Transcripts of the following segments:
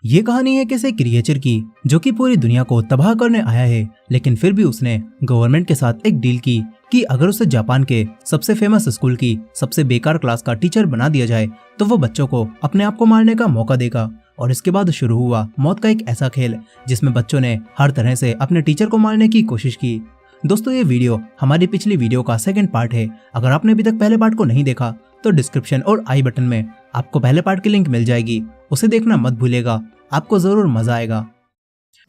ये कहानी है किसी क्रिएचर की जो कि पूरी दुनिया को तबाह करने आया है, लेकिन फिर भी उसने गवर्नमेंट के साथ एक डील की कि अगर उसे जापान के सबसे फेमस स्कूल की सबसे बेकार क्लास का टीचर बना दिया जाए तो वो बच्चों को अपने आप को मारने का मौका देगा। और इसके बाद शुरू हुआ मौत का एक ऐसा खेल जिसमें बच्चों ने हर तरह से अपने टीचर को मारने की कोशिश की। दोस्तों, ये वीडियो हमारी पिछली वीडियो का सेकंड पार्ट है। अगर आपने अभी तक पहले पार्ट को नहीं देखा तो डिस्क्रिप्शन और आई बटन में आपको पहले पार्ट की लिंक मिल जाएगी, उसे देखना मत भूलिएगा, आपको जरूर मजा आएगा।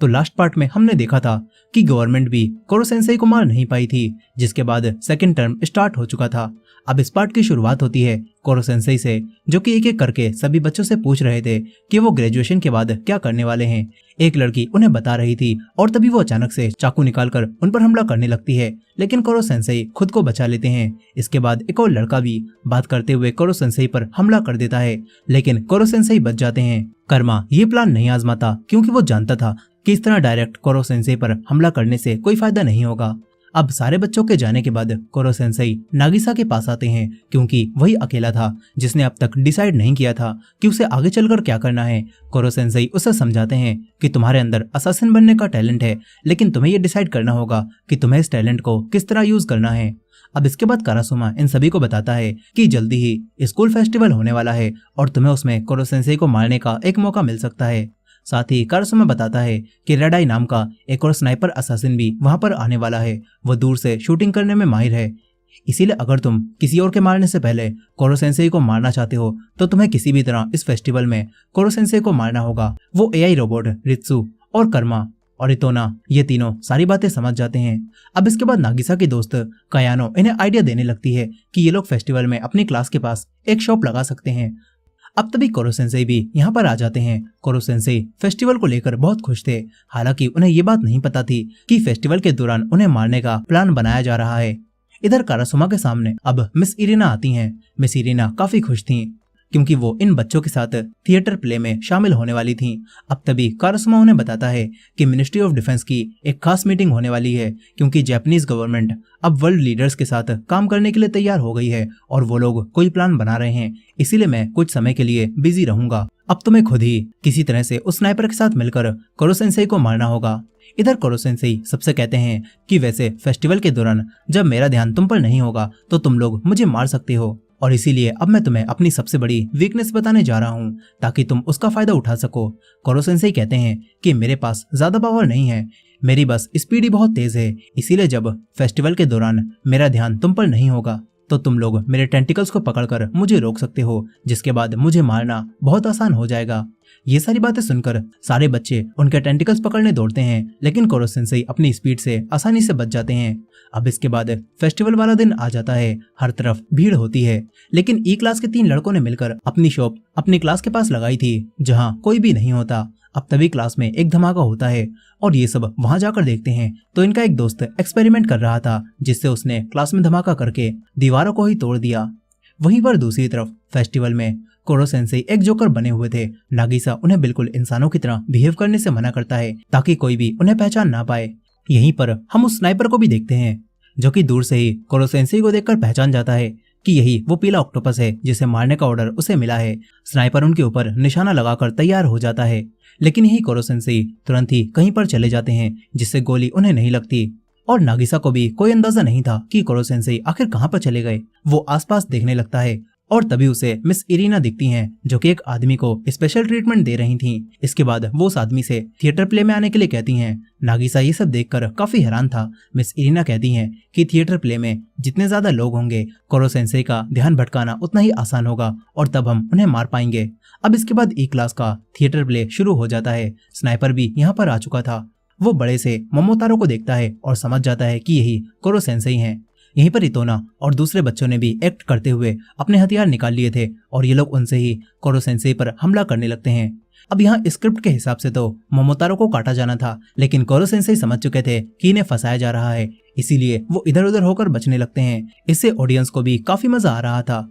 तो लास्ट पार्ट में हमने देखा था कि गवर्नमेंट भी कोरो सेंसेई को मार नहीं पाई थी, जिसके बाद सेकंड टर्म स्टार्ट हो चुका था। अब इस पार्ट की शुरुआत होती है कोरो सेंसेई से, जो कि एक एक करके सभी बच्चों से पूछ रहे थे कि वो ग्रेजुएशन के बाद क्या करने वाले हैं। एक लड़की उन्हें बता रही थी और तभी वो अचानक से चाकू निकालकर उन पर हमला करने लगती है, लेकिन कोरो सेंसेई खुद को बचा लेते हैं। इसके बाद एक और लड़का भी बात करते हुए कोरो सेंसेई पर हमला कर देता है, लेकिन कोरो सेंसेई बच जाते हैं। कर्मा ये प्लान नहीं आजमाता क्योंकि वो जानता था कि इस तरह डायरेक्ट कोरो सेंसेई पर हमला करने से कोई फायदा नहीं होगा। अब सारे बच्चों के जाने के बाद कोरो सेंसेई नागिसा के पास आते हैं, क्योंकि वही अकेला था जिसने अब तक डिसाइड नहीं किया था कि उसे आगे चलकर क्या करना है। कोरो सेंसेई उसे समझाते हैं कि तुम्हारे अंदर असासिन बनने का टैलेंट है, लेकिन तुम्हें ये डिसाइड करना होगा कि तुम्हें इस टैलेंट को किस तरह यूज करना है। अब इसके बाद कारासुमा इन सभी को बताता है कि जल्दी ही स्कूल फेस्टिवल होने वाला है और तुम्हें उसमें कोरो सेंसेई को मारने का एक मौका मिल सकता है। साथ ही कारासुमा बताता है कि रेड आई नाम का एक और स्नाइपर असासिन भी वहां पर आने वाला है। वो दूर से शूटिंग करने में माहिर है, इसीलिए अगर तुम किसी और के मारने से पहले कोरो सेंसेई को मारना चाहते हो तो तुम्हें किसी भी तरह इस फेस्टिवल में कोरो सेंसेई को मारना होगा। वो एआई रोबोट रित्सु और कर्मा और इतोना ये तीनों सारी बातें समझ जाते हैं। अब इसके बाद नागिसा की दोस्त कायानो इन्हें आइडिया देने लगती है कि ये लोग फेस्टिवल में अपनी क्लास के पास एक शॉप लगा सकते हैं। अब तभी कोरो सेंसेई भी यहाँ पर आ जाते हैं। कोरो सेंसेई फेस्टिवल को लेकर बहुत खुश थे, हालांकि उन्हें ये बात नहीं पता थी कि फेस्टिवल के दौरान उन्हें मारने का प्लान बनाया जा रहा है। इधर कारासुमा के सामने अब मिस इरिना आती हैं। मिस इरिना काफी खुश थीं क्योंकि वो इन बच्चों के साथ थिएटर प्ले में शामिल होने वाली थीं। अब तभी कारासुमा उन्हें बताता है कि मिनिस्ट्री ऑफ डिफेंस की एक खास मीटिंग होने वाली है, क्योंकि जापानीज गवर्नमेंट अब वर्ल्ड लीडर्स के साथ काम करने के लिए तैयार हो गई है और वो लोग कोई प्लान बना रहे हैं। इसीलिए मैं कुछ समय के लिए बिजी रहूंगा। अब तुम्हें खुद ही किसी तरह से उस स्नाइपर के साथ मिलकर कोरो सेंसेई को मारना होगा। इधर कोरो सेंसेई सबसे कहते हैं कि वैसे फेस्टिवल के दौरान जब मेरा ध्यान तुम पर नहीं होगा तो तुम लोग मुझे मार सकते हो, और इसीलिए अब मैं तुम्हें अपनी सबसे बड़ी वीकनेस बताने जा रहा हूँ ताकि तुम उसका फायदा उठा सको। कोरो सेंसेई कहते हैं कि मेरे पास ज्यादा पावर नहीं है, मेरी बस स्पीड ही बहुत तेज है, इसीलिए जब फेस्टिवल के दौरान मेरा ध्यान तुम पर नहीं होगा तो तुम लोग मेरे टेंटिकल्स को पकड़कर मुझे रोक सकते हो, जिसके बाद मुझे मारना बहुत आसान हो जाएगा। ये सारी बातें सुनकर सारे बच्चे उनके टेंटिकल्स पकड़ने दौड़ते हैं, लेकिन कोरो सेंसेई अपनी स्पीड से आसानी से बच जाते हैं। अब इसके बाद फेस्टिवल वाला दिन आ जाता है। हर तरफ भीड़ होती है, लेकिन ई क्लास के 3 लड़कों ने मिलकर अपनी शॉप अपनी क्लास के पास लगाई थी जहाँ कोई भी नहीं होता। अब तभी क्लास में एक धमाका होता है और ये सब वहां जाकर देखते हैं तो इनका एक दोस्त एक्सपेरिमेंट कर रहा था, जिससे उसने क्लास में धमाका करके दीवारों को ही तोड़ दिया। वहीं पर दूसरी तरफ फेस्टिवल में कोरो सेंसेई एक जोकर बने हुए थे। नागिसा उन्हें बिल्कुल इंसानों की तरह बिहेव करने से मना करता है ताकि कोई भी उन्हें पहचान ना पाए। यहीं पर हम उस स्नाइपर को भी देखते हैं जो कि दूर से ही कोरो सेंसेई को देखकर पहचान जाता है कि यही वो पीला ऑक्टोपस है जिसे मारने का ऑर्डर उसे मिला है। स्नाइपर उनके ऊपर निशाना लगाकर तैयार हो जाता है, लेकिन यही कोरो सेंसेई तुरंत ही कहीं पर चले जाते हैं जिससे गोली उन्हें नहीं लगती। और नागिसा को भी कोई अंदाजा नहीं था कि कोरो सेंसेई आखिर कहाँ पर चले गए। वो आसपास देखने लगता है और तभी उसे मिस इरिना दिखती हैं, जो कि एक आदमी को स्पेशल ट्रीटमेंट दे रही थीं। इसके बाद वो उस आदमी से थिएटर प्ले में आने के लिए कहती हैं। नागिसा ये सब देखकर काफी हैरान था। मिस इरिना कहती हैं कि थिएटर प्ले में जितने ज्यादा लोग होंगे कोरो सेंसेई का ध्यान भटकाना उतना ही आसान होगा और तब हम उन्हें मार पाएंगे। अब इसके बाद ई क्लास का थिएटर प्ले शुरू हो जाता है। स्नाइपर भी यहाँ पर आ चुका था। वो बड़े से मोमोतारो को देखता है और समझ जाता है कि यही कोरो सेंसेई हैं। यहीं पर इतोना और दूसरे बच्चों ने भी एक्ट करते हुए अपने हथियार निकाल लिए थे और ये लोग उनसे ही कोरो सेंसेई पर हमला करने लगते हैं। अब यहाँ स्क्रिप्ट के हिसाब से तो मोमोतारो को काटा जाना था, लेकिन कोरो सेंसेई समझ चुके थे कि इन्हें फंसाया जा रहा है, इसीलिए वो इधर उधर होकर बचने लगते हैं। इससे ऑडियंस को भी काफी मजा आ रहा था।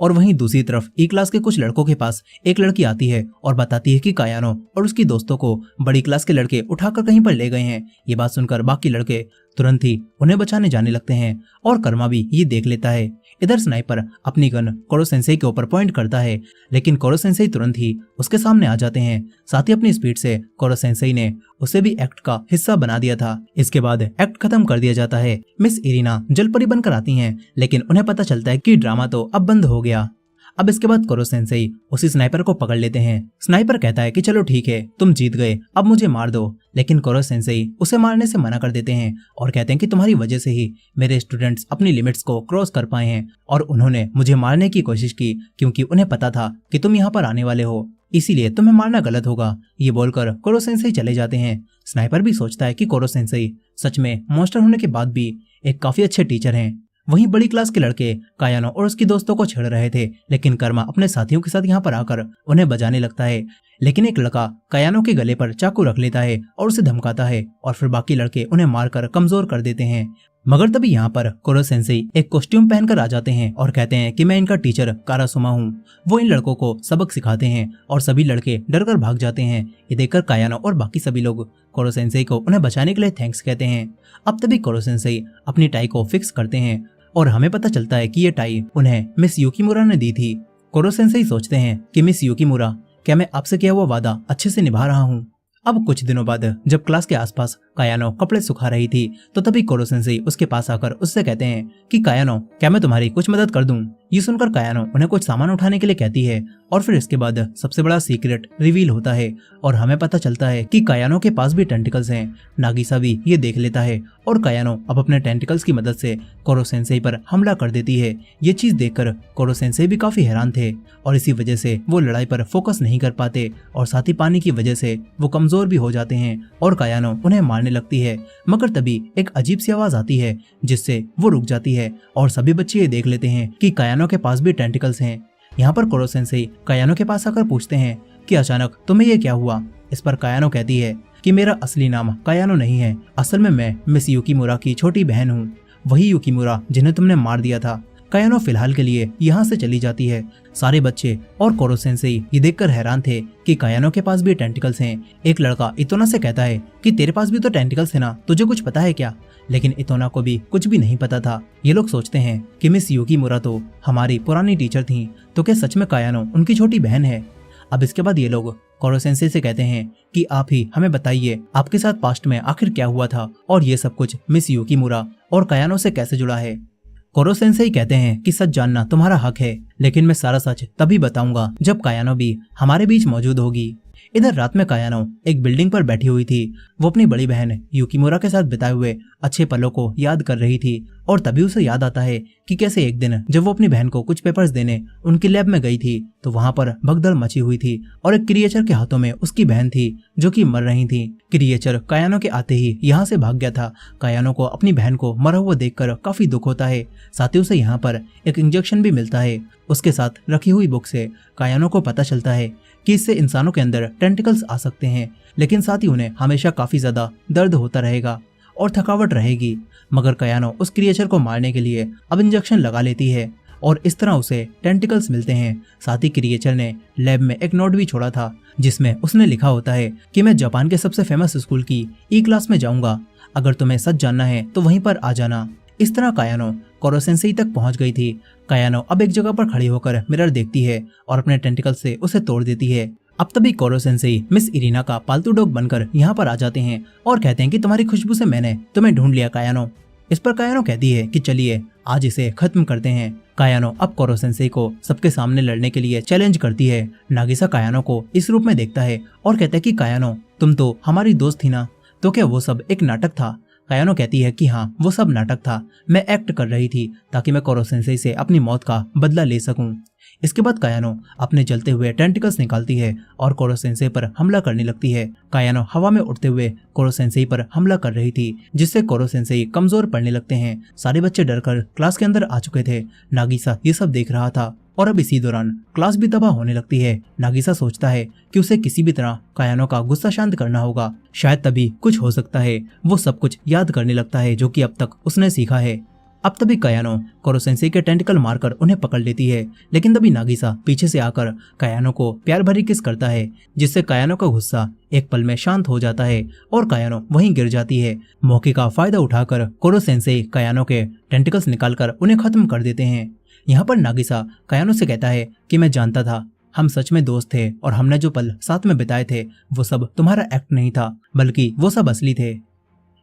और वहीं दूसरी तरफ ई क्लास के कुछ लड़कों के पास एक लड़की आती है और बताती है कि कायानो और उसकी दोस्तों को बड़ी क्लास के लड़के उठाकर कहीं पर ले गए हैं। ये बात सुनकर बाकी लड़के तुरंत ही उन्हें बचाने जाने लगते हैं और कर्मा भी ये देख लेता है। इधर स्नाइपर अपनी गन कोरो सेंसेई के ऊपर पॉइंट करता है, लेकिन कोरो सेंसेई तुरंत ही उसके सामने आ जाते हैं। साथ ही अपनी स्पीड से कोरो सेंसेई ने उसे भी एक्ट का हिस्सा बना दिया था। इसके बाद एक्ट खत्म कर दिया जाता है। मिस इरिना जलपरी बनकर आती हैं, लेकिन उन्हें पता चलता है कि ड्रामा तो अब बंद हो गया। अब इसके बाद कोरो सेंसेई उसी स्नाइपर को पकड़ लेते हैं। स्नाइपर कहता है कि चलो ठीक है, तुम जीत गए, अब मुझे मार दो। लेकिन कोरो सेंसेई उसे मारने से मना कर देते हैं और कहते हैं कि तुम्हारी वजह से ही मेरे स्टूडेंट्स अपनी लिमिट्स को क्रॉस कर पाए हैं और उन्होंने मुझे मारने की कोशिश की क्योंकि उन्हें पता था कि तुम यहाँ पर आने वाले हो, इसीलिए तुम्हें मारना गलत होगा। ये बोलकर कोरो सेंसेई चले जाते हैं। स्नाइपर भी सोचता है कि कोरो सेंसेई सच में मॉन्स्टर होने के बाद भी एक काफी अच्छे टीचर हैं। वहीं बड़ी क्लास के लड़के कायानो और उसकी दोस्तों को छेड़ रहे थे, लेकिन कर्मा अपने साथियों के साथ यहाँ पर आकर उन्हें बजाने लगता है। लेकिन एक लड़का कायानो के गले पर चाकू रख लेता है और उसे धमकाता है और फिर बाकी लड़के उन्हें मारकर कमजोर कर देते हैं। मगर तभी यहाँ पर कोरो सेंसेई एक कॉस्ट्यूम पहनकर आ जाते हैं और कहते हैं कि मैं इनका टीचर कारासुमा हूँ। वो इन लड़कों को सबक सिखाते हैं और सभी लड़के डरकर भाग जाते हैं। ये देखकर कायानो और बाकी सभी लोग कोरो सेंसेई को उन्हें बचाने के लिए थैंक्स कहते हैं। अब तभी कोरो सेंसेई अपनी टाई को फिक्स करते हैं और हमें पता चलता है कि ये टाई उन्हें मिस युकीमुरा ने दी थी। कोरो सेंसेई सोचते हैं कि मिस युकीमुरा, क्या मैं आपसे किया हुआ वादा अच्छे से निभा रहा हूँ? अब कुछ दिनों बाद जब क्लास के आसपास कायानो कपड़े सुखा रही थी तो तभी कोरो सेंसेई उसके पास आकर उससे कहते हैं कि कायानो, क्या मैं तुम्हारी कुछ मदद कर दूं? ये सुनकर कायानो उन्हें कुछ सामान उठाने के लिए कहती है और फिर इसके बाद सबसे बड़ा सीक्रेट रिवील होता है और हमें पता चलता है कि कायानो के पास भी टेंटिकल्स हैं। नागिसा भी ये देख लेता है और कायानो अब अपने टेंटिकल्स की मदद से कोरो सेंसेई पर हमला कर देती है। ये चीज देखकर कोरो सेंसेई भी काफी हैरान थे और इसी वजह से वो लड़ाई पर फोकस नहीं कर पाते और साथ ही पानी की वजह से वो कमजोर भी हो जाते हैं और कायानो उन्हें मारने लगती है। मगर तभी एक अजीब सी आवाज आती है जिससे वो रुक जाती है और सभी बच्चे ये देख लेते हैं कि कायानो के पास भी टेंटिकल्स हैं। यहाँ पर कोरो सेंसेई कायानो के पास आकर पूछते हैं कि अचानक तुम्हें ये क्या हुआ? इस पर कायानो कहती है कि मेरा असली नाम कायानो नहीं है, असल में मैं मिस युकीमुरा की छोटी बहन हूँ, वही युकीमुरा जिन्हें तुमने मार दिया था। कायानो फिलहाल के लिए यहाँ से चली जाती है। सारे बच्चे और कोरो सेंसेई ये देखकर हैरान थे कि कायानो के पास भी टेंटिकल्स हैं। एक लड़का इतोना से कहता है कि तेरे पास भी तो टेंटिकल्स है ना, तुझे कुछ पता है क्या? लेकिन इतोना को भी कुछ भी नहीं पता था। ये लोग सोचते हैं कि मिस युकीमुरा तो हमारी पुरानी टीचर थी, तो क्या सच में कायानो उनकी छोटी बहन है? अब इसके बाद ये लोग कोरो सेंसेई से कहते हैं कि आप ही हमें बताइए आपके साथ पास्ट में आखिर क्या हुआ था और ये सब कुछ मिस युकीमुरा और कायानो से कैसे जुड़ा है। कोरो सेंसेई कहते हैं कि सच जानना तुम्हारा हक है, लेकिन मैं सारा सच तभी बताऊंगा जब कायानो भी हमारे बीच मौजूद होगी। इधर रात में कायानो एक बिल्डिंग पर बैठी हुई थी। वो अपनी बड़ी बहन युकीमुरा के साथ बिताए हुए अच्छे पलों को याद कर रही थी और तभी उसे याद आता है कि कैसे एक दिन जब वो अपनी बहन को कुछ पेपर्स देने उनकी लैब में गई थी तो वहां पर भगदड़ मची हुई थी और एक क्रिएचर के हाथों में उसकी बहन थी जो कि मर रही थी। क्रिएचर कायानो के आते ही यहाँ से भाग गया था। कायानो को अपनी बहन को मरा हुआ देखकर काफी दुख होता है। साथ ही उसे यहाँ पर एक इंजेक्शन भी मिलता है। उसके साथ रखी हुई बुक से कायानो को पता चलता है कि इससे इंसानों के अंदर टेंटिकल्स आ सकते हैं, लेकिन साथ ही उन्हें हमेशा काफी ज्यादा दर्द होता रहेगा और थकावट रहेगी। मगर कायानो उस क्रिएचर को मारने के लिए अब इंजेक्शन लगा लेती है और इस तरह उसे टेंटिकल्स मिलते हैं। साथ ही क्रिएचर ने लैब में एक नोट भी छोड़ा था जिसमें उसने लिखा होता है कि मैं जापान के सबसे फेमस स्कूल की ई क्लास में जाऊंगा, अगर तुम्हें सच जानना है तो वहीं पर आ जाना। इस तरह कायानो कोरो सेंसेई तक पहुंच गई थी। कायानो अब एक जगह पर खड़ी होकर मिरर देखती है और अपने टेंटिकल से उसे तोड़ देती है। अब तभी कोरो सेंसेई मिस इरिना का पालतू डॉग बनकर यहाँ पर आ जाते हैं और कहते हैं कि तुम्हारी खुशबू से मैंने तुम्हें ढूंढ लिया कायानो। इस पर कायानो कहती है कि चलिए आज इसे खत्म करते हैं। कायानो अब कोरो सेंसेई को सबके सामने लड़ने के लिए चैलेंज करती है। नागिसा कायानो को इस रूप में देखता है और कहता है कि कायानो, तुम तो हमारी दोस्त थी ना, तो क्या वो सब एक नाटक था? कायानो कहती है कि हाँ, वो सब नाटक था, मैं एक्ट कर रही थी ताकि मैं कोरो सेंसेई से अपनी मौत का बदला ले सकूं। इसके बाद कायानो अपने जलते हुए टेंटिकल्स निकालती है और कोरो सेंसेई पर हमला करने लगती है। कायानो हवा में उड़ते हुए कोरो सेंसेई पर हमला कर रही थी जिससे कोरो सेंसेई कमजोर पड़ने लगते हैं। सारे बच्चे डरकर क्लास के अंदर आ चुके थे। नागिसा ये सब देख रहा था और अब इसी दौरान क्लास भी तबाह होने लगती है। नागिसा सोचता है कि उसे किसी भी तरह कायानो का गुस्सा शांत करना होगा, शायद तभी कुछ हो सकता है। वो सब कुछ याद करने लगता है जो कि अब तक उसने सीखा है। अब तभी कयानो कोरो सेंसेई के टेंटिकल मारकर उन्हें पकड़ लेती है, लेकिन तभी नागिसा पीछे से आकर कयानो को प्यार भरी किस करता है, जिससे कयानो का गुस्सा एक पल में शांत हो जाता है और कयानो वहीं गिर जाती है। मौके का फायदा उठाकर कोरो सेंसेई कयानो के टेंटिकल्स निकालकर उन्हें खत्म कर देते हैं। यहाँ पर नागिसा कयानो से कहता है कि मैं जानता था हम सच में दोस्त थे और हमने जो पल साथ में बिताए थे वो सब तुम्हारा एक्ट नहीं था, बल्कि वो सब असली थे।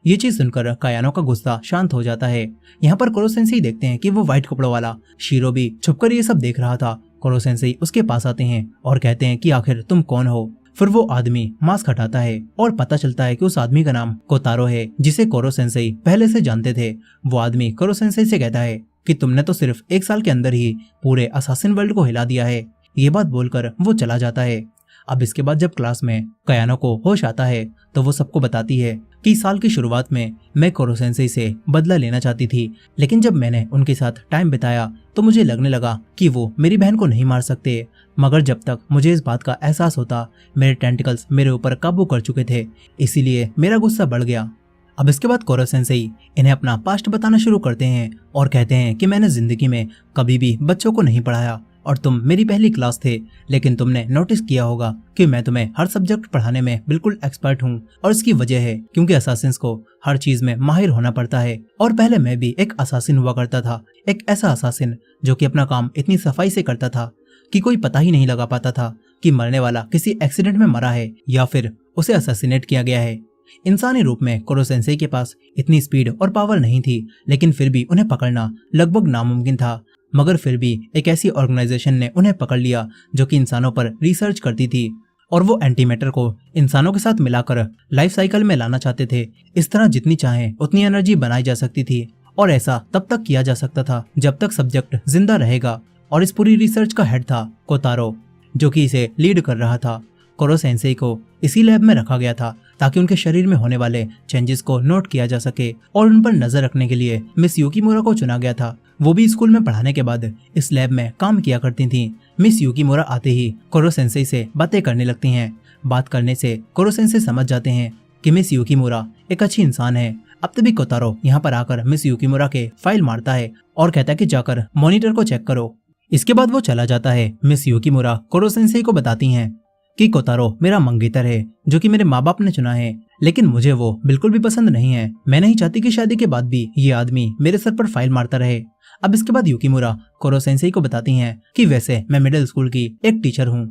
ये चीज सुनकर कयानो का गुस्सा शांत हो जाता है। यहाँ पर कोरो सेंसेई देखते हैं कि वो व्हाइट कपड़ों वाला शीरो भी छुपकर ये सब देख रहा था। कोरो सेंसेई उसके पास आते हैं और कहते हैं कि आखिर तुम कौन हो। फिर वो आदमी मास्क हटाता है और पता चलता है कि उस आदमी का नाम कोतारो है, जिसे कोरो सेंसेई पहले से जानते थे। वो आदमी कोरो सेंसेई से कहता है कि तुमने तो सिर्फ 1 साल के अंदर ही पूरे असासिन वर्ल्ड को हिला दिया है। ये बात बोलकर वो चला जाता है। अब इसके बाद जब क्लास में कयानो को होश आता है तो वो सबको बताती है कि साल की शुरुआत में मैं कोरो सेंसेई से बदला लेना चाहती थी, लेकिन जब मैंने उनके साथ टाइम बिताया तो मुझे लगने लगा कि वो मेरी बहन को नहीं मार सकते। मगर जब तक मुझे इस बात का एहसास होता मेरे टेंटिकल्स मेरे ऊपर काबू कर चुके थे, इसीलिए मेरा गुस्सा बढ़ गया। अब इसके बाद कोरो सेंसेई इन्हें अपना पास्ट बताना शुरू करते हैं और कहते हैं कि मैंने जिंदगी में कभी भी बच्चों को नहीं पढ़ाया और तुम मेरी पहली क्लास थे, लेकिन तुमने नोटिस किया होगा कि मैं तुम्हें हर सब्जेक्ट पढ़ाने में बिल्कुल एक्सपर्ट हूँ। और इसकी वजह है क्योंकि असासिन्स को हर चीज में माहिर होना पड़ता है। और पहले मैं भी एक असासिन हुआ करता था, एक ऐसा असासिन जो कि अपना काम इतनी सफाई से करता था कि कोई पता ही नहीं लगा पाता था कि मरने वाला किसी एक्सीडेंट में मरा है या फिर उसे असैसिनेट किया गया है। इंसानी रूप में कोरो सेंसेई के पास इतनी स्पीड और पावर नहीं थी, लेकिन फिर भी उन्हें पकड़ना लगभग नामुमकिन था। मगर फिर भी एक ऐसी ऑर्गेनाइजेशन ने उन्हें पकड़ लिया जो कि इंसानों पर रिसर्च करती थी और वो एंटीमैटर को इंसानों के साथ मिलाकर लाइफ साइकिल में लाना चाहते थे। इस तरह जितनी चाहे उतनी एनर्जी बनाई जा सकती थी और ऐसा तब तक किया जा सकता था जब तक सब्जेक्ट जिंदा रहेगा। और इस पूरी रिसर्च का हेड था कोतारो, जो कि इसे लीड कर रहा था। कोरो सेंसेई को इसी लैब में रखा गया था ताकि उनके शरीर में होने वाले चेंजेस को नोट किया जा सके और उन पर नजर रखने के लिए मिस युकीमुरा को चुना गया था। वो भी स्कूल में पढ़ाने के बाद इस लैब में काम किया करती थीं। मिस युकीमुरा आते ही कोरो सेंसेई से बातें करने लगती हैं। बात करने से कोरो सेंसेई समझ जाते हैं कि मिस युकीमुरा एक अच्छी इंसान है। अब तभी कोतारो यहाँ पर आकर मिस युकीमुरा के फाइल मारता है और कहता है कि जाकर मॉनिटर को चेक करो। इसके बाद वो चला जाता है। मिस युकीमुरा कोरो सेंसेई को बताती हैं कि कोतारो मेरा मंगेतर है जो कि मेरे माँ बाप ने चुना है, लेकिन मुझे वो बिल्कुल भी पसंद नहीं है। मैं नहीं चाहती कि शादी के बाद भी ये आदमी मेरे सर पर फाइल मारता रहे। अब इसके बाद युकीमुरा कोरो सेंसेई को बताती हैं कि वैसे मैं मिडिल स्कूल की एक टीचर हूँ।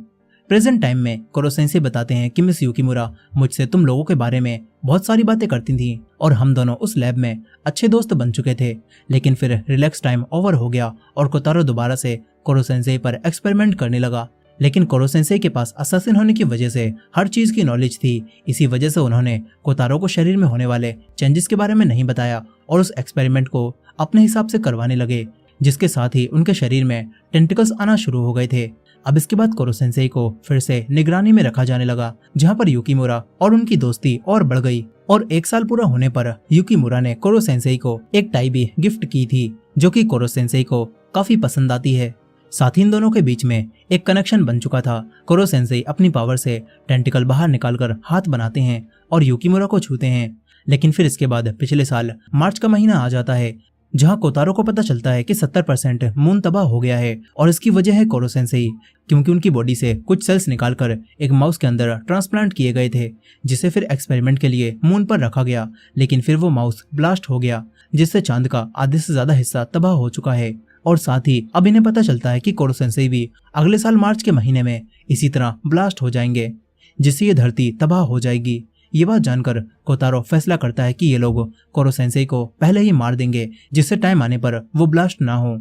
प्रेजेंट टाइम में कोरो सेंसेई बताते हैं कि मिस युकीमुरा मुझसे तुम लोगों के बारे में बहुत सारी बातें करती थी और हम दोनों उस लैब में अच्छे दोस्त बन चुके थे, लेकिन फिर रिलैक्स टाइम ओवर हो गया और कोतारो दोबारा से कोरो सेंसेई पर एक्सपेरिमेंट करने लगा। लेकिन कोरो सेंसेई के पास असासिन होने की वजह से हर चीज की नॉलेज थी। इसी वजह से उन्होंने कोतारो को शरीर में होने वाले चेंजेस के बारे में नहीं बताया और उस एक्सपेरिमेंट को अपने हिसाब से करवाने लगे, जिसके साथ ही उनके शरीर में टेंटिकल्स आना शुरू हो गए थे। अब इसके बाद कोरो सेंसेई को फिर से निगरानी में रखा जाने लगा, जहाँ पर युकीमुरा और उनकी दोस्ती और बढ़ गई। और 1 साल पूरा होने पर युकीमुरा ने कोरो सेंसेई को एक टाई भी गिफ्ट की थी, जो कि कोरो सेंसेई को काफी पसंद आती है। साथ ही इन दोनों के बीच में एक कनेक्शन बन चुका था। कोरो सेंसेई अपनी पावर से टेंटिकल बाहर निकालकर हाथ बनाते हैं और युकीमुरा को छूते हैं। लेकिन फिर इसके बाद पिछले साल मार्च का महीना आ जाता है, जहां कोतारो को पता चलता है कि 70% मून तबाह हो गया है और इसकी वजह है कोरो सेंसेई, क्योंकि उनकी बॉडी से कुछ सेल्स निकालकर एक माउस के अंदर ट्रांसप्लांट किए गए थे, जिसे फिर एक्सपेरिमेंट के लिए मून पर रखा गया। लेकिन फिर वो माउस ब्लास्ट हो गया, जिससे चांद का आधे से ज्यादा हिस्सा तबाह हो चुका है। और साथ ही अब इन्हें पता चलता है कि कोरो सेंसेई भी अगले साल मार्च के महीने में इसी तरह ब्लास्ट हो जाएंगे, जिससे ये धरती तबाह हो जाएगी। ये बात जानकर कोतारो फैसला करता है कि ये लोग कोरो सेंसेई को पहले ही मार देंगे, जिससे टाइम आने पर वो ब्लास्ट ना हो।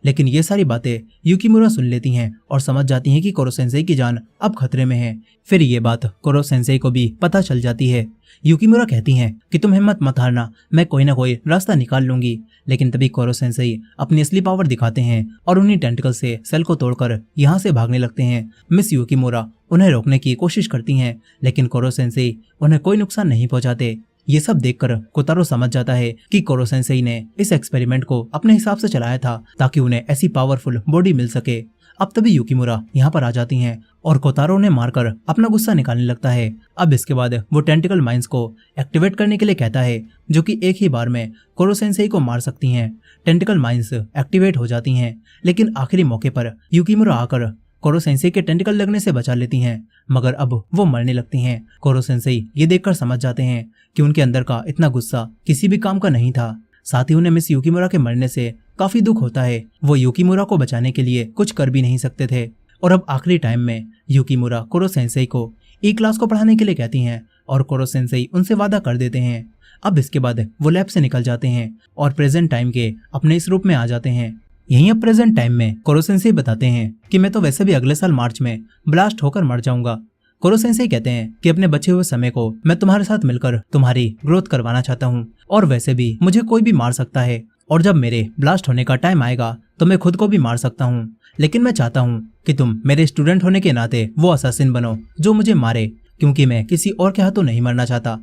लेकिन ये सारी बातें युकीमुरा सुन लेती हैं और समझ जाती हैं कि कोरो सेंसेई की जान अब खतरे में है। फिर ये बात कोरो सेंसेई को भी पता चल जाती है। युकीमुरा कहती हैं कि तुम हिम्मत मत हारना, मैं कोई ना कोई रास्ता निकाल लूंगी। लेकिन तभी कोरो सेंसेई अपनी असली पावर दिखाते हैं और उन्हीं टेंटिकल से सेल को तोड़कर यहाँ से भागने लगते हैं। मिस युकीमुरा उन्हें रोकने की कोशिश करती हैं, लेकिन कोरो सेंसेई उन्हें कोई नुकसान नहीं पहुंचाते। ये सब देखकर कोतारो समझ जाता है कि कोरो सेंसेई ने इस एक्सपेरिमेंट को अपने हिसाब से चलाया था ताकि उन्हें ऐसी पावरफुल बॉडी मिल सके। अब तभी युकिमुरा यहाँ पर आ जाती हैं और कोतारो ने मारकर अपना गुस्सा निकालने लगता है। अब इसके बाद वो टेंटिकल माइंस को एक्टिवेट करने के लिए कहता है, जो कि एक ही बार में कोरो सेंसेई को मार सकती हैं। टेंटिकल माइंस एक्टिवेट हो जाती हैं, लेकिन आखिरी मौके पर युकिमुरा आकर कोरो सेंसेई के टेंटिकल लगने से बचा लेती हैं, मगर अब वो मरने लगती हैं। कोरो सेंसेई ये देखकर समझ जाते हैं कि उनके अंदर का इतना गुस्सा किसी भी काम का नहीं था। साथ ही उन्हें मिस युकिमुरा के मरने से काफी दुख होता है। वो युकिमुरा को बचाने के लिए कुछ कर भी नहीं सकते थे। और अब आखिरी टाइम में युकिमुरा कोरो सेंसेई को ई क्लास को पढ़ाने के लिए कहती हैं और कोरो सेंसेई उनसे वादा कर देते हैं। अब इसके बाद वो लैब से निकल जाते हैं और प्रेजेंट टाइम के अपने इस रूप में आ जाते हैं। यहीं अब प्रेजेंट टाइम में कोरो सेंसेई बताते हैं कि मैं तो वैसे भी अगले साल मार्च में ब्लास्ट होकर मर जाऊंगा। कोरो सेंसेई कहते हैं कि अपने बचे हुए समय को मैं तुम्हारे साथ मिलकर तुम्हारी ग्रोथ करवाना चाहता हूँ, और वैसे भी मुझे कोई भी मार सकता है, और जब मेरे ब्लास्ट होने का टाइम आएगा तो मैं खुद को भी मार सकता हूँ। लेकिन मैं चाहता हूँ कि तुम मेरे स्टूडेंट होने के नाते वो असैसिन बनो जो मुझे मारे, क्योंकि मैं किसी और के हाथों नहीं मरना चाहता।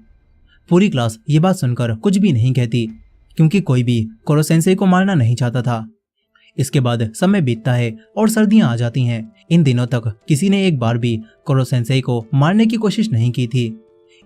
पूरी क्लास ये बात सुनकर कुछ भी नहीं कहती, क्योंकि कोई भी कोरो सेंसेई को मारना नहीं चाहता था। इसके बाद समय बीतता है और सर्दियां आ जाती हैं। इन दिनों तक किसी ने एक बार भी कोरो सेंसेई को मारने की कोशिश नहीं की थी।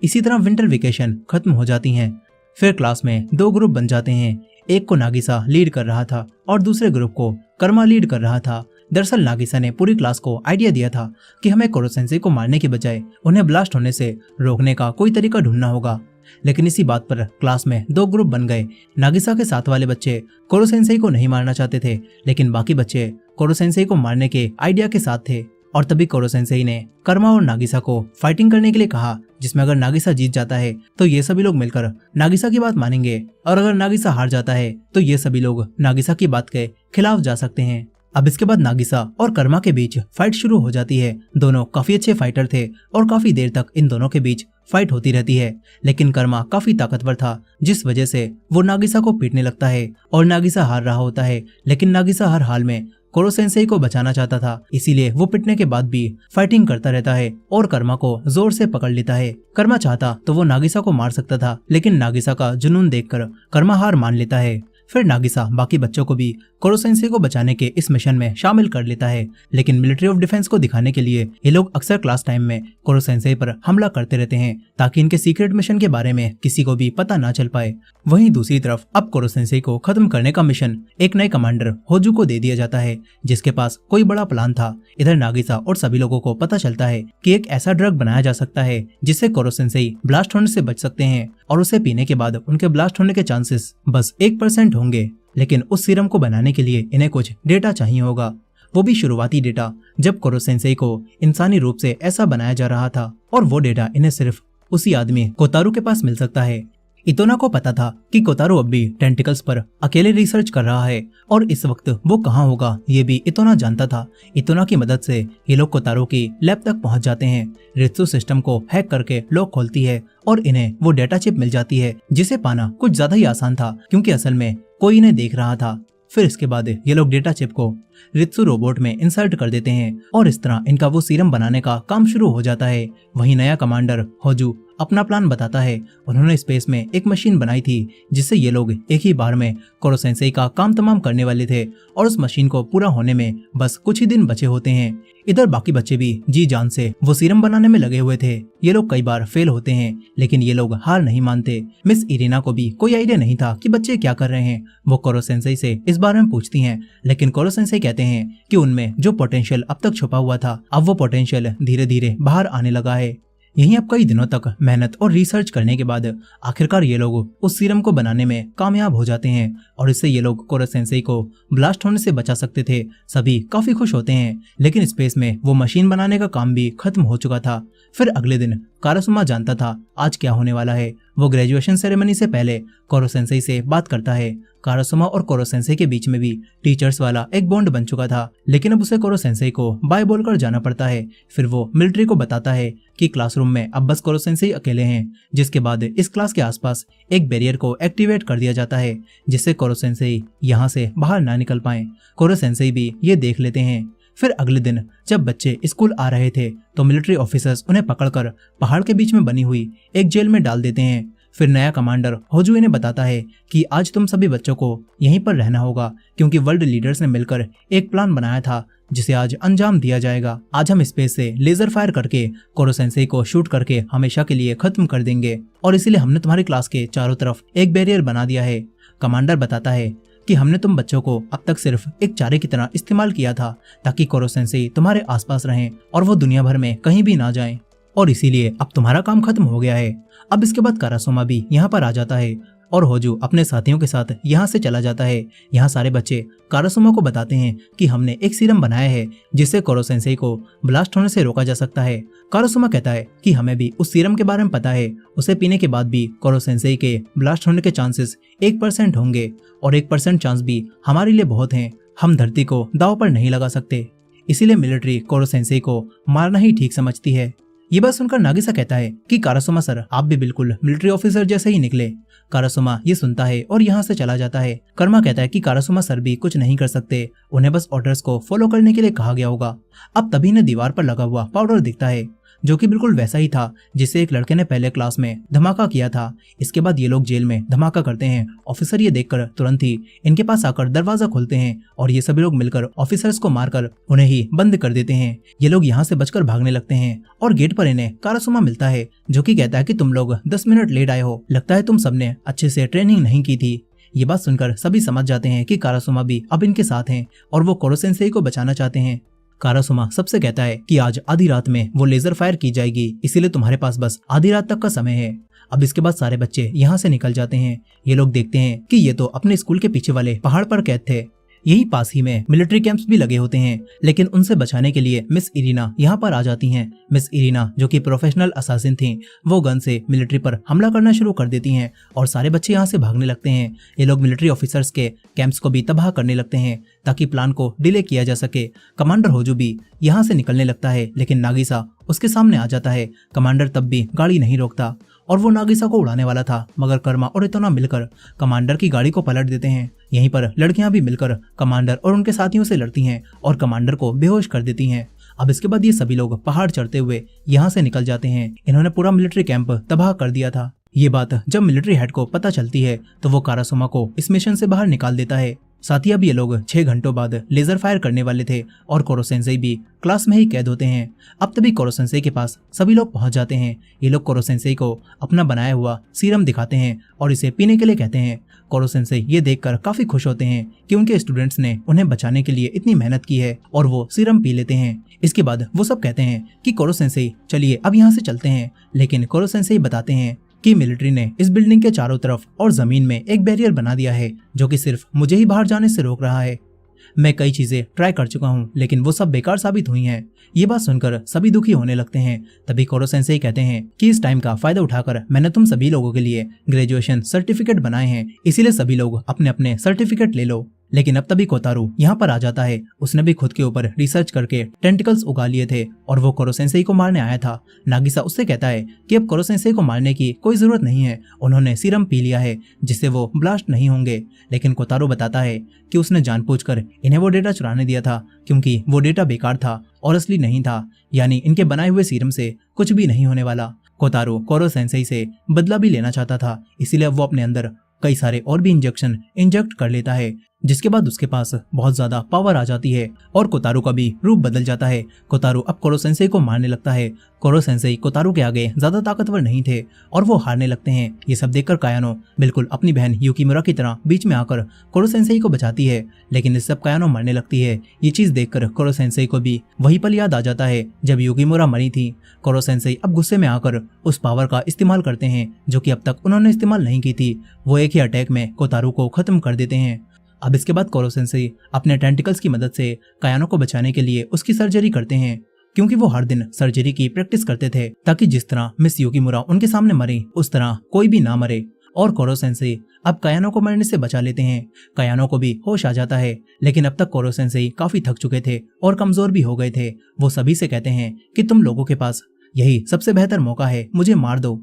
इसी तरह विंटर वेकेशन खत्म हो जाती हैं। फिर क्लास में दो ग्रुप बन जाते हैं। एक को नागिसा लीड कर रहा था और दूसरे ग्रुप को कर्मा लीड कर रहा था। दरअसल नागिसा ने पूरी क्लास को आइडिया दिया था कि हमें कोरो सेंसेई को मारने के बजाय उन्हें ब्लास्ट होने से रोकने का कोई तरीका ढूंढना होगा। लेकिन इसी बात पर क्लास में दो ग्रुप बन गए। नागिसा के साथ वाले बच्चे कोरो सेंसेई को नहीं मारना चाहते थे, लेकिन बाकी बच्चे कोरो सेंसेई को मारने के आइडिया के साथ थे। और तभी कोरो सेंसेई ने कर्मा और नागिसा को फाइटिंग करने के लिए कहा, जिसमें अगर नागिसा जीत जाता है तो ये सभी लोग मिलकर नागिसा की बात मानेंगे, और अगर नागिसा हार जाता है तो ये सभी लोग नागिसा की बात के खिलाफ जा सकते हैं। अब इसके बाद नागिसा और कर्मा के बीच फाइट शुरू हो जाती है। दोनों काफी अच्छे फाइटर थे और काफी देर तक इन दोनों के बीच फाइट होती रहती है, लेकिन कर्मा काफी ताकतवर था, जिस वजह से वो नागिसा को पीटने लगता है और नागिसा हार रहा होता है। लेकिन नागिसा हर हाल में कोरो सेंसेई को बचाना चाहता था, इसीलिए वो पिटने के बाद भी फाइटिंग करता रहता है और कर्मा को जोर से पकड़ लेता है। कर्मा चाहता तो वो नागिसा को मार सकता था, लेकिन नागिसा का जुनून देखकर कर्मा हार मान लेता है। फिर नागिसा बाकी बच्चों को भी कोरो सेंसेई को बचाने के इस मिशन में शामिल कर लेता है, लेकिन मिलिट्री ऑफ डिफेंस को दिखाने के लिए ये लोग अक्सर क्लास टाइम में कोरो सेंसेई पर हमला करते रहते हैं, ताकि इनके सीक्रेट मिशन के बारे में किसी को भी पता ना चल पाए। वहीं दूसरी तरफ अब कोरो सेंसेई को खत्म करने का मिशन एक नए कमांडर होजू को दे दिया जाता है, जिसके पास कोई बड़ा प्लान था। इधर नागिसा और सभी लोगों को पता चलता है कि एक ऐसा ड्रग बनाया जा सकता है जिससे कोरो सेंसेई ब्लास्ट होने से बच सकते हैं, और उसे पीने के बाद उनके ब्लास्ट होने के चांसेस बस 1% होंगे। लेकिन उस सीरम को बनाने के लिए इन्हें कुछ डेटा चाहिए होगा, वो भी शुरुआती डेटा, जब कोरो सेंसेई को इंसानी रूप से ऐसा बनाया जा रहा था, और वो डेटा इन्हें सिर्फ उसी आदमी कोतारू के पास मिल सकता है। इतोना को पता था कि कोतारू अब भी टेंटिकल्स पर अकेले रिसर्च कर रहा है, और इस वक्त वो कहाँ होगा ये भी इतोना जानता था। इतोना की मदद से ये लोग कोतारू की लैब तक पहुंच जाते हैं। रित्सु सिस्टम को हैक करके लॉक खोलती है और इन्हें वो डेटा चिप मिल जाती है, जिसे पाना कुछ ज्यादा ही आसान था, क्योंकि असल में कोई इन्हें देख रहा था। फिर इसके बाद ये लोग डेटा चिप को रित्सु रोबोट में इंसर्ट कर देते हैं, और इस तरह इनका वो सीरम बनाने का काम शुरू हो जाता है। वहीं नया कमांडर होजू अपना प्लान बताता है। उन्होंने स्पेस में एक मशीन बनाई थी जिससे ये लोग एक ही बार में कोरो सेंसेई का काम तमाम करने वाले थे, और उस मशीन को पूरा होने में बस कुछ ही दिन बचे होते हैं। इधर बाकी बच्चे भी जी जान से वो सीरम बनाने में लगे हुए थे। ये लोग कई बार फेल होते हैं, लेकिन ये लोग हार नहीं मानते। मिस इरिना को भी कोई आइडिया नहीं था कि बच्चे क्या कर रहे हैं। वो कोरो सेंसेई से इस बारे में पूछती हैं, लेकिन कोरो सेंसेई कहते हैं कि उनमें जो पोटेंशियल अब तक छुपा हुआ था, अब वो पोटेंशियल धीरे धीरे बाहर आने लगा है। यहीं अब कई दिनों तक मेहनत और रिसर्च करने के बाद आखिरकार ये लोग उस सीरम को बनाने में कामयाब हो जाते हैं, और इससे ये लोग कोरो सेंसेई को ब्लास्ट होने से बचा सकते थे। सभी काफी खुश होते हैं, लेकिन स्पेस में वो मशीन बनाने का काम भी खत्म हो चुका था। फिर अगले दिन कारासुमा जानता था आज क्या होने वाला है। वो ग्रेजुएशन सेरेमनी से पहले कोरो सेंसेई से बात करता है। कारासुमा और कोरो सेंसेई के बीच में भी टीचर्स वाला एक बॉन्ड बन चुका था, लेकिन अब उसे कोरो सेंसेई को बाय बोलकर जाना पड़ता है। फिर वो मिलिट्री को बताता है कि क्लासरूम में अब बस कोरो सेंसेई अकेले हैं, जिसके बाद इस क्लास के आसपास एक बैरियर को एक्टिवेट कर दिया जाता है, जिससे कोरो सेंसेई यहाँ से बाहर ना निकल पाए। कोरो सेंसेई भी ये देख लेते हैं। फिर अगले दिन जब बच्चे स्कूल आ रहे थे तो मिलिट्री ऑफिसर्स उन्हें पकड़कर पहाड़ के बीच में बनी हुई एक जेल में डाल देते हैं। फिर नया कमांडर होजू इन्हें बताता है कि आज तुम सभी बच्चों को यहीं पर रहना होगा, क्योंकि वर्ल्ड लीडर्स ने मिलकर एक प्लान बनाया था जिसे आज अंजाम दिया जाएगा। आज हम स्पेस से लेजर फायर करके कोरो सेंसेई को शूट करके हमेशा के लिए खत्म कर देंगे और इसीलिए हमने तुम्हारी क्लास के चारों तरफ एक बैरियर बना दिया है। कमांडर बताता है कि हमने तुम बच्चों को अब तक सिर्फ एक चारे की तरह इस्तेमाल किया था ताकि कोरो सेंसेई तुम्हारे आसपास रहें और वो दुनिया भर में कहीं भी ना जाएं, और इसीलिए अब तुम्हारा काम खत्म हो गया है। अब इसके बाद कारासोमा भी यहाँ पर आ जाता है और होजू अपने साथियों के साथ यहाँ से चला जाता है। यहाँ सारे बच्चे कारासोमा को बताते हैं कि हमने एक सीरम बनाया है जिससे कोरो सेंसेई को ब्लास्ट होने से रोका जा सकता है। कारासोमा कहता है कि हमें भी उस सीरम के बारे में पता है, उसे पीने के बाद भी कोरो सेंसेई के ब्लास्ट होने के चांसेस 1% होंगे और 1% चांस भी हमारे लिए बहुत हैं। हम धरती को दांव पर नहीं लगा सकते, इसीलिए मिलिट्री कोरो सेंसेई को मारना ही ठीक समझती है। ये बात सुनकर नागिसा कहता है कि कारासोमा सर, आप भी बिल्कुल मिलिट्री ऑफिसर जैसे ही निकले। कारासोमा ये सुनता है और यहाँ से चला जाता है। कर्मा कहता है कि कारासोमा सर भी कुछ नहीं कर सकते, उन्हें बस ऑर्डर्स को फॉलो करने के लिए कहा गया होगा। अब तभी ने दीवार पर लगा हुआ पाउडर दिखता है जो कि बिल्कुल वैसा ही था जिससे एक लड़के ने पहले क्लास में धमाका किया था। इसके बाद ये लोग जेल में धमाका करते हैं। ऑफिसर ये देखकर तुरंत ही इनके पास आकर दरवाजा खोलते हैं और ये सभी लोग मिलकर ऑफिसर्स को मारकर उन्हें ही बंद कर देते हैं। ये लोग यहाँ से बचकर भागने लगते हैं और गेट पर इन्हें कारासोमा मिलता है जो कि कहता है कि तुम लोग 10 मिनट लेट आए हो, लगता है तुम सबने अच्छे से ट्रेनिंग नहीं की थी। ये बात सुनकर सभी समझ जाते हैं कि कारासोमा भी अब इनके साथ हैं और वो कोरो सेंसेई को बचाना चाहते हैं। कारासोमा सबसे कहता है कि आज आधी रात में वो लेजर फायर की जाएगी, इसीलिए तुम्हारे पास बस आधी रात तक का समय है। अब इसके बाद सारे बच्चे यहाँ से निकल जाते हैं। ये लोग देखते हैं कि ये तो अपने स्कूल के पीछे वाले पहाड़ पर कैद थे। यही पास ही में मिलिट्री कैंप्स भी लगे होते हैं, लेकिन उनसे बचाने के लिए मिस इरीना यहाँ पर आ जाती हैं। मिस इरीना जो कि प्रोफेशनल असासिन थी, वो गन से मिलिट्री पर हमला करना शुरू कर देती हैं और सारे बच्चे यहाँ से भागने लगते हैं। ये लोग मिलिट्री ऑफिसर्स के कैंप्स को भी तबाह करने लगते हैं ताकि प्लान को डिले किया जा सके। कमांडर होजू भी यहाँ से निकलने लगता है, लेकिन नागिसा उसके सामने आ जाता है। कमांडर तब भी गाड़ी नहीं रोकता और वो नागिसा को उड़ाने वाला था, मगर कर्मा और इतना मिलकर कमांडर की गाड़ी को पलट देते हैं। यहीं पर लड़कियां भी मिलकर कमांडर और उनके साथियों से लड़ती हैं और कमांडर को बेहोश कर देती हैं। अब इसके बाद ये सभी लोग पहाड़ चढ़ते हुए यहाँ से निकल जाते हैं। इन्होंने पूरा मिलिट्री कैंप तबाह कर दिया था। ये बात जब मिलिट्री हेड को पता चलती है तो वो कारासोमा को इस मिशन से बाहर निकाल देता है। साथ ही अब ये लोग 6 घंटों बाद लेजर फायर करने वाले थे और कोरो सेंसेई भी क्लास में ही कैद होते हैं। अब तभी कोरो सेंसेई के पास सभी लोग पहुंच जाते हैं। ये लोग कोरो सेंसेई को अपना बनाया हुआ सीरम दिखाते हैं और इसे पीने के लिए कहते हैं। कोरो सेंसेई ये देखकर काफी खुश होते हैं कि उनके स्टूडेंट्स ने उन्हें बचाने के लिए इतनी मेहनत की है और वो सीरम पी लेते हैं। इसके बाद वो सब कहते हैं कि कोरो सेंसेई चलिए अब यहाँ से चलते हैं, लेकिन कोरो सेंसेई बताते हैं कि मिलिट्री ने इस बिल्डिंग के चारों तरफ और जमीन में एक बैरियर बना दिया है जो कि सिर्फ मुझे ही बाहर जाने से रोक रहा है। मैं कई चीजें ट्राई कर चुका हूँ, लेकिन वो सब बेकार साबित हुई हैं। ये बात सुनकर सभी दुखी होने लगते हैं। तभी कोरो सेंसेई कहते हैं कि इस टाइम का फायदा उठाकर मैंने तुम सभी लोगों के लिए ग्रेजुएशन सर्टिफिकेट बनाए हैं, इसीलिए सभी लोग अपने अपने सर्टिफिकेट ले लो। लेकिन अब तभी कोतारू यहाँ पर आ जाता है। उसने भी खुद के ऊपर रिसर्च करके टेंटिकल्स उगा लिए थे और वो कोरो सेंसेई को मारने आया था। नागिसा उससे कहता है कि अब कोरो सेंसेई को मारने की कोई जरूरत नहीं है, उन्होंने सीरम पी लिया है जिससे वो ब्लास्ट नहीं होंगे। लेकिन कोतारू बताता है कि उसने जानबूझकर इन्हें वो डेटा चुराने दिया था क्योंकि वो डेटा बेकार था और असली नहीं था, यानी इनके बनाए हुए सीरम से कुछ भी नहीं होने वाला। कोतारू कोरो सेंसेई से बदला भी लेना चाहता था, इसीलिए वो अपने अंदर कई सारे और भी इंजेक्शन इंजेक्ट कर लेता है, जिसके बाद उसके पास बहुत ज्यादा पावर आ जाती है और कोतारू का भी रूप बदल जाता है। कोतारू अब कोरो सेंसेई को मारने लगता है। कोरो सेंसेई कोतारू के आगे ज्यादा ताकतवर नहीं थे और वो हारने लगते हैं। ये सब देखकर कायानो बिल्कुल अपनी बहन युकीमुरा की तरह बीच में आकर कोरो सेंसेई को बचाती है, लेकिन इस सब कायानो मरने लगती है। ये चीज देखकर कोरो सेंसेई को भी वही पल याद आ जाता है जब युकीमुरा मरी थी। कोरो सेंसेई अब गुस्से में आकर उस पावर का इस्तेमाल करते हैं जो कि अब तक उन्होंने इस्तेमाल नहीं की थी। वो एक ही अटैक में कोतारू को खत्म कर देते हैं। अब इसके बाद कोरो सेंसेई अपने टेंटिकल्स की मदद से कायानो को बचाने के लिए उसकी सर्जरी करते हैं, क्योंकि वो हर दिन सर्जरी की प्रैक्टिस करते थे ताकि जिस तरह मिस युकीमुरा उनके सामने मरी उस तरह कोई भी ना मरे। और कोरो सेंसेई अब कायानो को मरने से बचा लेते हैं। कायानो को भी होश आ जाता है, लेकिन अब तक कोरो सेंसेई काफी थक चुके थे और कमजोर भी हो गए थे। वो सभी से कहते हैं कि तुम लोगों के पास यही सबसे बेहतर मौका है, मुझे मार दो।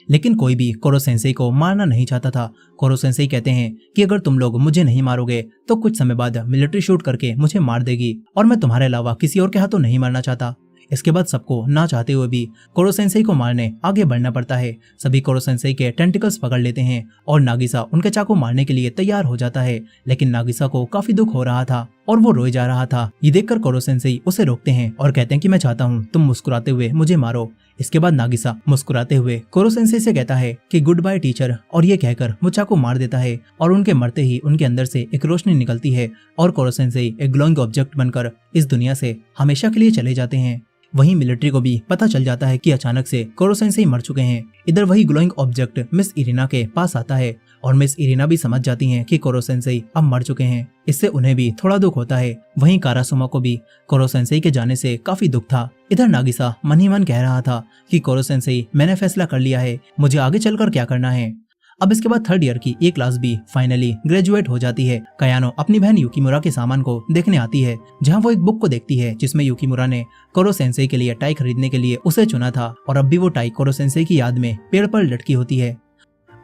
लेकिन कोई भी कोरो सेंसेई को मारना नहीं चाहता था। कोरो सेंसेई कहते हैं कि अगर तुम लोग मुझे नहीं मारोगे तो कुछ समय बाद मिलिट्री शूट करके मुझे मार देगी और मैं तुम्हारे अलावा किसी और के हाथों नहीं मरना चाहता। इसके बाद सबको ना चाहते हुए भी कोरो सेंसेई को मारने आगे बढ़ना पड़ता है। सभी कोरो सेंसेई के टेंटिकल्स पकड़ लेते हैं और नागिसा उनके चाकू मारने के लिए तैयार हो जाता है, लेकिन नागिसा को काफी दुख हो रहा था और वो रोए जा रहा था। ये देखकर कोरो सेंसेई उसे रोकते हैं और कहते हैं कि मैं चाहता हूँ तुम मुस्कुराते हुए मुझे मारो। इसके बाद नागिसा मुस्कुराते हुए कोरो सेंसेई से कहता है कि गुड बाय टीचर, और ये कहकर वो चाकू मार देता है और उनके मरते ही उनके अंदर से एक रोशनी निकलती है और कोरो सेंसेई एक ग्लोइंग ऑब्जेक्ट बनकर इस दुनिया से हमेशा के लिए चले जाते हैं। वहीं मिलिट्री को भी पता चल जाता है कि अचानक से कोरो सेंसेई मर चुके हैं। इधर वही ग्लोइंग ऑब्जेक्ट मिस इरिना के पास आता है और मिस इरिना भी समझ जाती हैं कि कोरो सेंसेई अब मर चुके हैं। इससे उन्हें भी थोड़ा दुख होता है। वहीं कारासुमा को भी कोरो सेंसेई के जाने से काफी दुख था। इधर नागिसा मन ही मन कह रहा था कि कोरो सेंसेई, मैंने फैसला कर लिया है, मुझे आगे चलकर क्या करना है। अब इसके बाद थर्ड ईयर की ये क्लास भी फाइनली ग्रेजुएट हो जाती है। कयानो अपनी बहन युकीमुरा के सामान को देखने आती है, जहां वो एक बुक को देखती है जिसमें युकीमुरा ने कोरो सेंसेई के लिए टाई खरीदने के लिए उसे चुना था और अब भी वो टाई कोरो सेंसेई की याद में पेड़ पर लटकी होती है।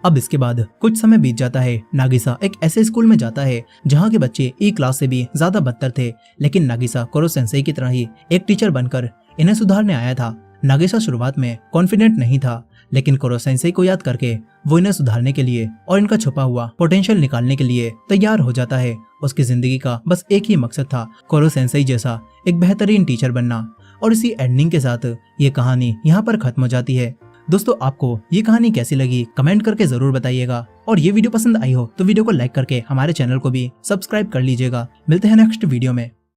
अब इसके बाद कुछ समय बीत जाता है। नागिसा एक ऐसे स्कूल में जाता है जहाँ के बच्चे ई क्लास से भी ज्यादा बदतर थे, लेकिन नागिसा कोरो सेंसेई की तरह ही एक टीचर बनकर इन्हें सुधारने आया था। नागिसा शुरुआत में कॉन्फिडेंट नहीं था, लेकिन कोरो सेंसेई को याद करके वो इन्हें सुधारने के लिए और इनका छुपा हुआ पोटेंशियल निकालने के लिए तैयार हो जाता है। उसकी जिंदगी का बस एक ही मकसद था, कोरो सेंसेई जैसा एक बेहतरीन टीचर बनना। और इसी एंडिंग के साथ ये कहानी यहाँ पर खत्म हो जाती है। दोस्तों, आपको ये कहानी कैसी लगी कमेंट करके जरूर बताइएगा, और ये वीडियो पसंद आई हो तो वीडियो को लाइक करके हमारे चैनल को भी सब्सक्राइब कर लीजिएगा। मिलते हैं नेक्स्ट वीडियो में।